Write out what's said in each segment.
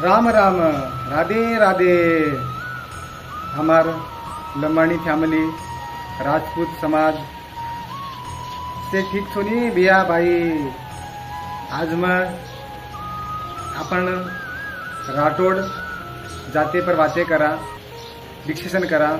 राम राम राधे राधे। हमार लंबाणी फैमिली राजपूत समाज से ठीक सुनी बिया भाई। आज मैं अपन राठोड जाते पर बातें करा, डिस्कशन करा।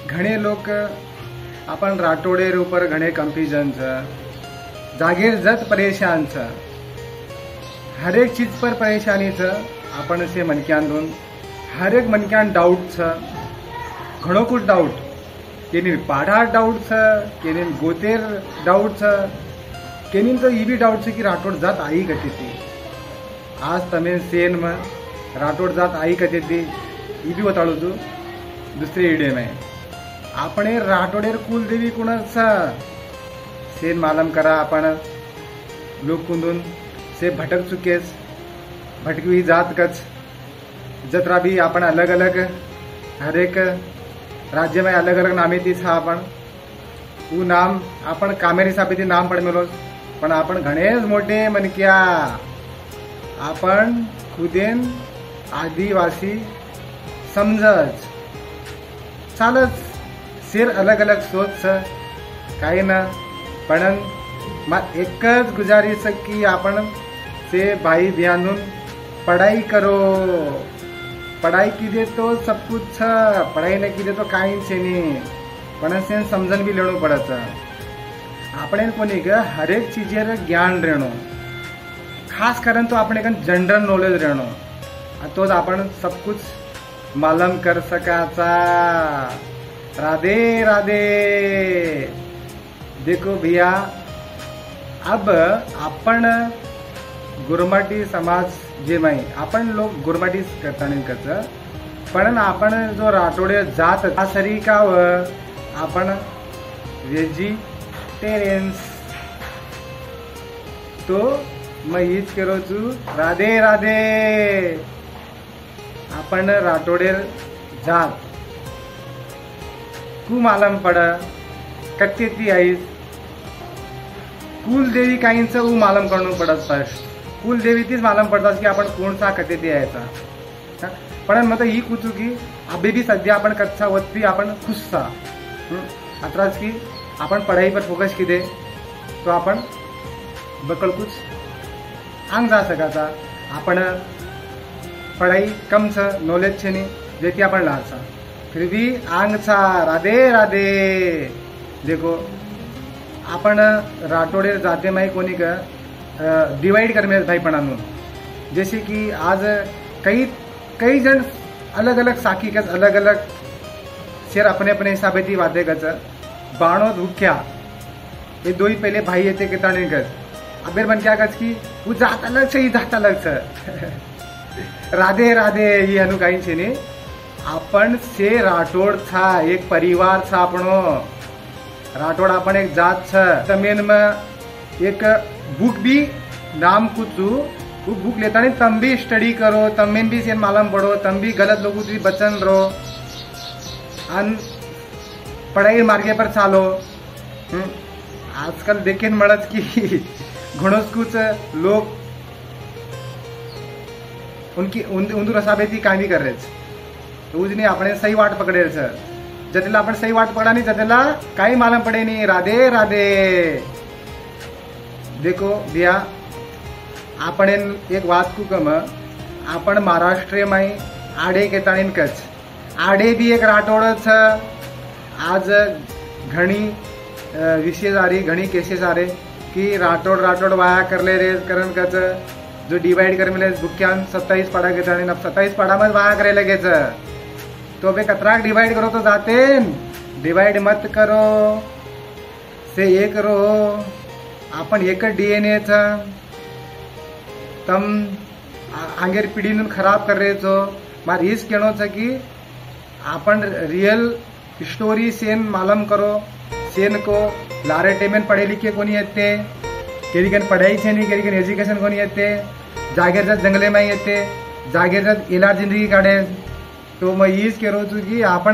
घणे लोक अपन राठोडेर ऊपर घणे कन्फ्युजन छ, जागेर जत परेशान छ, हर एक चीज पर परेशानी छ। आपण से मनक्यान दोन हर एक मनक्यान डाउट छ, घणो कुछ डाउट। केनी पाढ़ा डाउट छ, केनी गोतेर डाउट छ, केनी तो ये भी डाउट छ कि राठोड जात आई कते थी। आज तमें सेन में राठोड जात आई कते थी ये भी बताड़ू तू दुसरे वीडियो में। आपणे राठोडेर कुलदेवी कुण छ सेन मालूम करा। आपण लोक कुंदून से भटक चुकेस, भटकी हुई जात कच जत्रा भी आपण अलग अलग हर एक राज्य में अलग अलग नामे ती था। आपण वो नाम आपण कामेर हिसाबे ती नाम पड मेलो, पण आपण घणेच मोठे मनक्या। आपण खुदेन आदिवासी समजच चालच शेर अलग अलग सोच छ काही ना। पण मग एकच गुजारिश की आपण से भाई ध्यान पढ़ाई करो। पढ़ाई कीजिए तो सब कुछ छ, पढ़ाई नहीं कीजिए तो काही छे नहीं। पण से समझन भी लेणो पड़त। आपणे कोणी ग हर एक चीजेर ज्ञान रहणो, खास करन तो आपणे कन जनरल नॉलेज रहणो, तोच आपण सब कुछ मालूम कर सकाचा। राधे राधे। देखो भैया, अब आपण गुरमाटी समाज जे माई आपण लोग गुरमाटी करताना कच, पण आपण जो राठोडे जात सरी का आपण वेजिटेरियन्स तो मैं हीच करो चू। राधे राधे। आपण राठोडेर जात कु मालम पड कत्ते ती आईस कुलदेवी काहींच ऊ मालम करणं पडत। फर्स्ट कुलदेवी तीच मालम पडतात की आपण कोणचा कथे ते यायचा। पण मग ही कुचू की अभी भी सध्या आपण कच्चा वत्ती आपण खुशसा अत्राच की आपण पढ़ाई पर फोकस किदे तो आपण बकल कुछ आंग जा सकाचा। आपण पढ़ाई कम छ, नॉलेज छे नहीं जेती आपण लाचा, फिर भी आंग छा। राधे राधे। देखो आपण राठोडे जाते माई कोणी का डिवाइड कर में भाई पढ़ानू। जैसे कि आज कई जन अलग अलग साखी कच अलग अलग शेर अपने अपने हिसाबे थी बातें कच। बाणो धुख्या ये दो ही पहले भाई येते के ताने कच। अबेर मन क्या कच की वो जात अलग छ, जात अलग छ। राधे राधे। ये अनु काही छे ने आपण से राठोड था एक परिवार था आपणो। राठोड आपण एक जात छ। तमेन में एक बुक भी नाम कुचू वो बुक लेता नहीं, तम भी स्टडी करो, तमें भी सेन मालूम पढ़ो, तम भी गलत लोगों से बचन रहो, अन पढ़ाई मार्गे पर चालो। आजकल देखें मड़त की घणोस कुछ लोग उनकी उंदूर रसाबे थी काही कर रहे तो उजने अपने सही वाट पकड़े छ। जतेला आपण सही वाट पकड़ा नहीं जतेला काही मालूम पड़े नहीं। राधे राधे। देखो भैया, आपण एक बात को कम आपण महाराष्ट्र में आडे के ताणीन कच आडे भी एक राठोड छ। आज घणी विशेष आ रही, घणी केसेस आ रहे कि राठोड वाया कर ले रे करन कच जो डिवाइड कर मिले बुक्यान 27 पाड़ा के ताणीन अब 27 पाड़ा में वाया करे लगे छ। तो बे कतराक डिवाइड करो तो जाते डिवाइड मत करो, से ये करो। आपण एक डीएनए था तम आंगेर पिढी खराब कर रहे छो। मार हीच कहणो छ कि आपण रियल स्टोरी सेन मालूम करो। सेन को लारे टेमेन पढ़े लिखे कोनी येते, केरी कन पढ़ाई छे नहीं, केरी कन एज्युकेशन कोनी येते, जागेर जात जंगले में येते, जागेर जात इलाज जिंदगी काढे। तो मैं हीच करो छू की आपण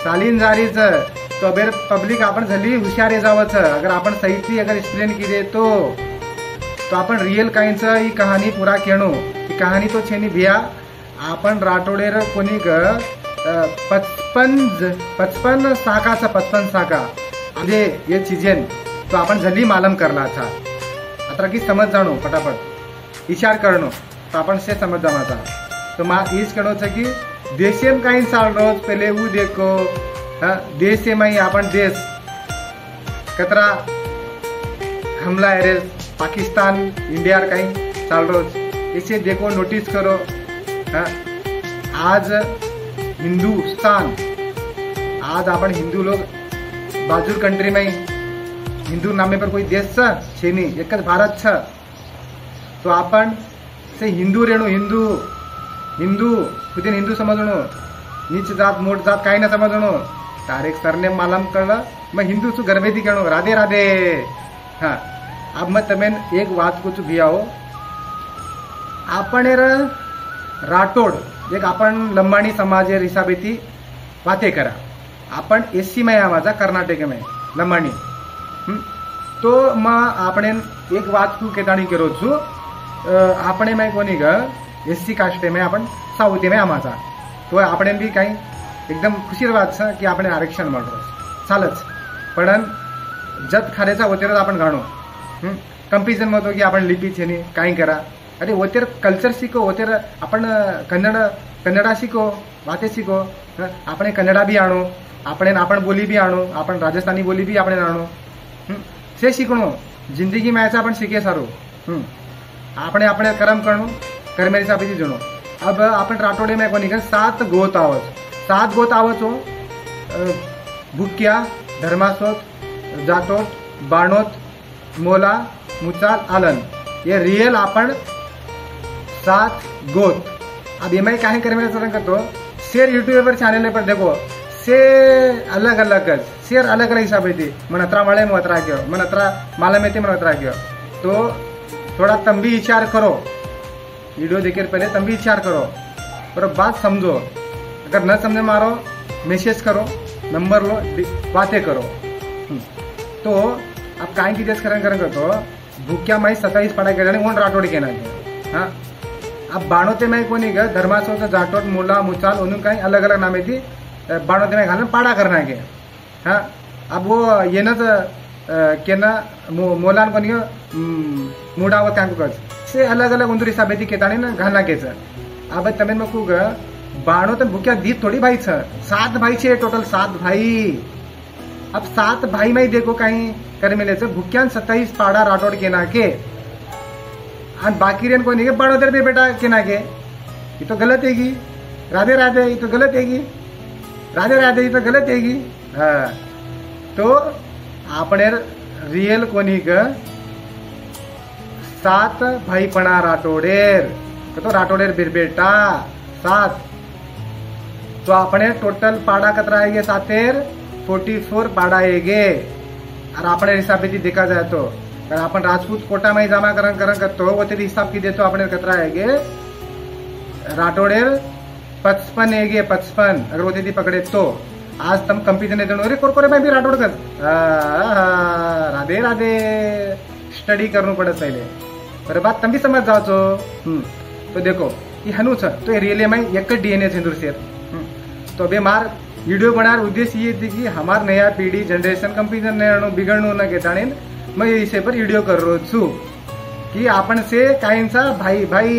चालीन जारी छ तो अबेर पब्लिक आपण झाली हुशार जावच। अगर आपण सही थी अगर एक्सप्लेन कीजिए तो आपण रियल काहींच ही कहानी पूरा केणो। ही कहानी तो छे नहीं भैया, आपण राठोडेर कोणी ग 55 साकाचा 55 साका म्हणजे ये चीजेन तो आपण जल्दी मालूम करला था अतरा की समझ जानो फटाफट विचार करनो तो अपन से समझ जाना तो माँ इस करो छ कि देशेम कहीं साल रोज पहले वो देखो देश में ही अपन देश कतरा हमला है पाकिस्तान इंडिया कहीं साल रोज इसे देखो नोटिस करो आज हिंदुस्तान आज अपन हिंदू लोग बाजू कंट्री में हिंदू नामे पर कोई देश छे नहीं एक भारत छ तो अपन से हिंदू रेणु हिंदू हिंदू खुद हिंदू समझणो नीच जात मोट जात काही ना समझणो तारेक सरने मालूम करला मैं हिंदू छू गर्भेती कहणो राधे राधे। हाँ अब मैं तमें एक बात कुछ भी आओ आपण राठोड एक आपण लंबाणी समाज हिसाबेती बातें करा आपण एससी में माझा कर्नाटक में लंबाणी तो मैं आपने एक बात को केताणी करो छू आपणे में कोणी ग एससी कास्टे में आपण साऊथ में माझा तो आपणे भी काही एकदम खुशीर बात छ की आपण आरक्षण मांडरो चालच पण जत खारेचा वतेर आपण गाणो कंपेरिजन मतो की आपण लिपी छे नी काही करा अरे वतेर कल्चर शिको वतेर आपण कन्नडा शिको बाते शिको આપણે कन्नडा भी आणो आपण बोली भी आणो आपण राजस्थानी बोली भी आपण आणो से शिकणो जिंदगी में ऐसा अपन सीखे सारो આપણે આપણે कर्म करणो कर्मेरी साबीती जणो अब आपण राठोडे में कोणी 7 गोत आवत हो भुक्या धर्मासोत जातोत बाणोत मोला मुचाल आलन ये रियल अपन 7 गोत। अब ये मैं काहे कर्मेरी सरन करतो शेर यूट्यूब पर चैनल पर देखो से अलग अलग शेर अलग अलग हिसाब थी मन अतरा मळे में अतरा गयो मन अतरा माला में मन अतरा गयो तो थोड़ा तम भी विचार करो वीडियो देखे पहले तम भी विचार करो पर बात समझो अगर न समझे मारो मैसेज करो नंबर लो बातें करो तो अब काय की देश करण करतो भूक्या माई 27 पड़ा के ओन राठोड के ना हाँ अब बाणोते में कोणी ग धर्मासोच जाटोट मुला मुचाल उन्हें कहीं अलग अलग नामे थी बाणोते में घालून पाड़ा करना के हाँ अब वो ये न के ना मोलान कोणी मुडावत काय कुछ से अलग अलग उंदुरी साबेती केताणी ना घालना के अब तमें में कुग बाणो तो भूक्या दी थोड़ी भाई छ 7 भाई छे टोटल 7 भाई अब 7 भाई में देखो कहीं कर मिले भूक्यान 27 पाड़ा राठोड के ना के और बाकी रेन को नहीं बाणोदर भी बेटा के ना के ये तो गलत हैगी राधे राधे ये तो गलत हैगी राधे राधे ये तो गलत हैगी। हाँ तो आपने रियल कोणी ग 7 भाईपणा राठोडेर तो राठोडेर बिरबेटा 7 तो आपने टोटल पाड़ा कतरा आएगे 44 पाड़ा आएगे और अपने हिसाब से देखा जाए तो अपन राजपूत कोटा में जमा करण करतो वो तेरी हिसाब की देतो अपने कतरा आएगे राठोडेर 55 आएगे 55 अगर वो तेरी पकड़े तो आज तम कंपीजन ने देनो रे कोरकोरे में भी राठोड कर राधे राधे स्टडी करना पड़े पहले पर बात तम भी समझ जाओ तो देखो ये हनु छ तो रियली में एक डीएनए सिंदूर शेर तो अबे मार वीडियो बनार उद्देश्य ये थी कि हमार नया पीढ़ी जनरेशन कंपीजन ने बिगड़नो न के जाने मैं इसे पर वीडियो कर रो छू कि आपन से काइंसा भाई भाई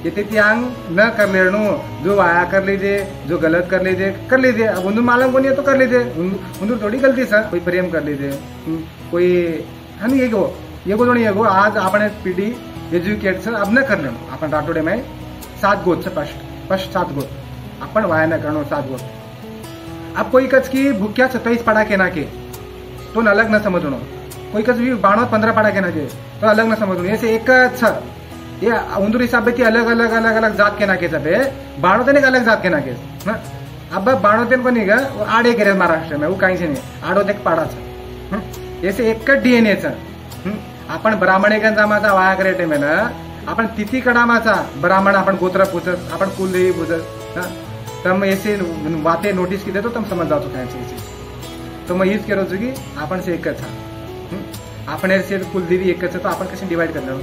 ये त्यांग न कर लेनो जो आया कर लीजिए जो गलत कर लीजिए अब उन्हें मालूम को नहीं है तो कर लीजिए उन्हें थोड़ी गलती सर कोई प्रेम कर लीजिए कोई हम ये गो ये गो आज आपने पीढ़ी एजुकेट सर अब न कर लेनो अपन राठोडे में 7 गोत से फर्स्ट 7 गोत अपन वाया न करनो 7 गोत। अब कोई कच की भूक्या 27 पड़ा के ना के तो अलग न समझनो कोई कच भी 15 पड़ा के ना के तो अलग न समझनो ऐसे एक ये उंदूर हिसाब से अलग अलग जात के नाके सब बाणोतेन एक अलग जात के नाके अब बाणोतेन को नहीं आड़े के महाराष्ट्र में वो कहीं से नहीं आड़ोते पाड़ा छ ऐसे एक डीएनए छ आपण ब्राह्मण जामाचा वाया करे टाइम ना आपण तिथी कडामाचा ब्राह्मण आपण गोत्र पूछत आपण कुलदेवी पूछत तम ऐसे बातें नोटिस की दे तो तम समझ जाओ तो कहीं तो मैं यूज करो कि आपण से एक था आपण से कुलदेवी एक तो आपण कसे डिवाइड कर लो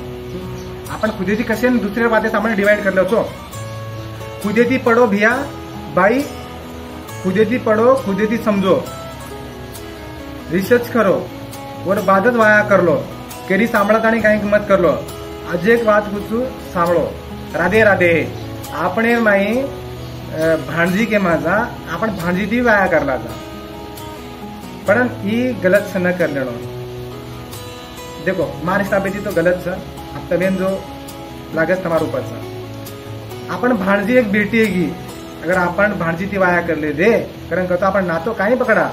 आपण खुद कसे दुसऱ्या बातें आपण डिवाइड करलो तो खुदेती पड़ो भिया भाई, खुदेती पड़ो खुदेती समझो, रिसर्च करो और बादत वाया कर लो, केरी सांभळतानी काही मत कर लो। आज एक बात पूछू सांभळो, राधे राधे। आपणे माई भाणजी के माझा आपण भाणजी थी वाया करला था, पण ई गलत से न कर लेनो। देखो मार हिसाबे थी तो गलत छ, अब तबेन जो लागत तुम्हारे ऊपर छ। आपण भाणजी एक बेटी है, अगर आपण भाणजी थी वाया कर ले दे, कारण कतो आपण नातो काही पकड़ा,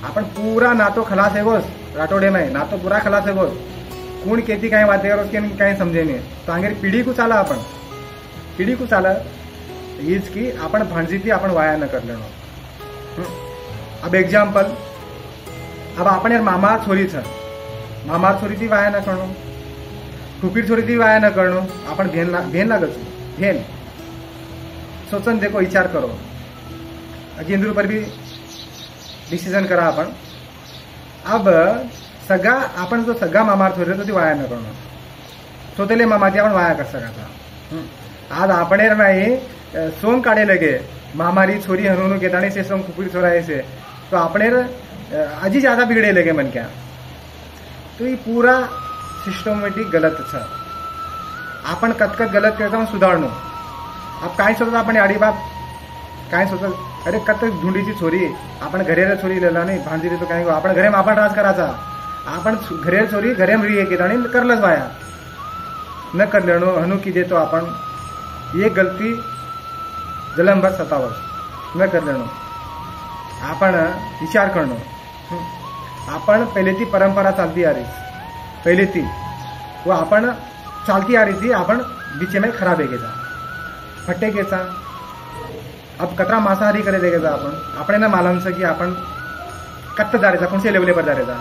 आपण पूरा नातो खलास है गोस राठोडे में, नातो पूरा खलास है गोस। कौन केती काही बातें करो उसके काही समझे नहीं, तो आगे पीढ़ी को चाला, आपण पीढ़ी को चाला हीच की आपण भाणजी थी आपण वाया न कर लेनो। अब एग्जाम्पल, अब आपण यार मामा छोरी छ, मामा छोरी थी वाया न करनो, फुफीर छोरी थी वाया न करनो, आपण भेन लागत भेन सोचन देखो, विचार करो, केंद्र पर भी डिसिजन करा आपण। अब सगळा आपण जो सगळा मामार छोरी तो ती वाया न करनो, स्वतःले मामाची आपण वाया कर सका। आज आपण नाही सोंग काढे लगे मामारी छोरी हनुनु केताणी से सोंग फुफीर छोरा से, तो अपने अजी ज्यादा बिगड़े लगे मन क्या। तो ये पूरा सिस्टमेटिक गलत छ, आपण कतकत गलत करता सुधारणो। अब काय सोचत आपण आडी बाप काय सोचत, अरे कत ढुंडीची छोरी आपण घरेर छोरी लेला नाही, भांडीरी तो काय आपण घरे आपण राज करायचा, आपण घरेर छोरी घरे रिये केताणी करलंच वाया न कर लेनो। हनु की देतो आपण ये गलती जलमभर सतावर न कर लेनो, आपण विचार करणं। आपण पहले ती परंपरा चालती आ रही, पहले ती वो आपण चालती आ रही थी, आपण बीच में खराब है गेजा फट्टे गेचा। अब कतरा मांसाहारी करे देगा आपण ना मालूम से कि आपण कत्त जा रहा, कौन से लेवल पर जा रहा,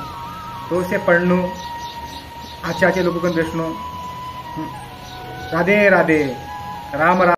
तो उसे पढ़नो, अच्छे अच्छे लोगों को बेचनो। राधे राधे, राम राम।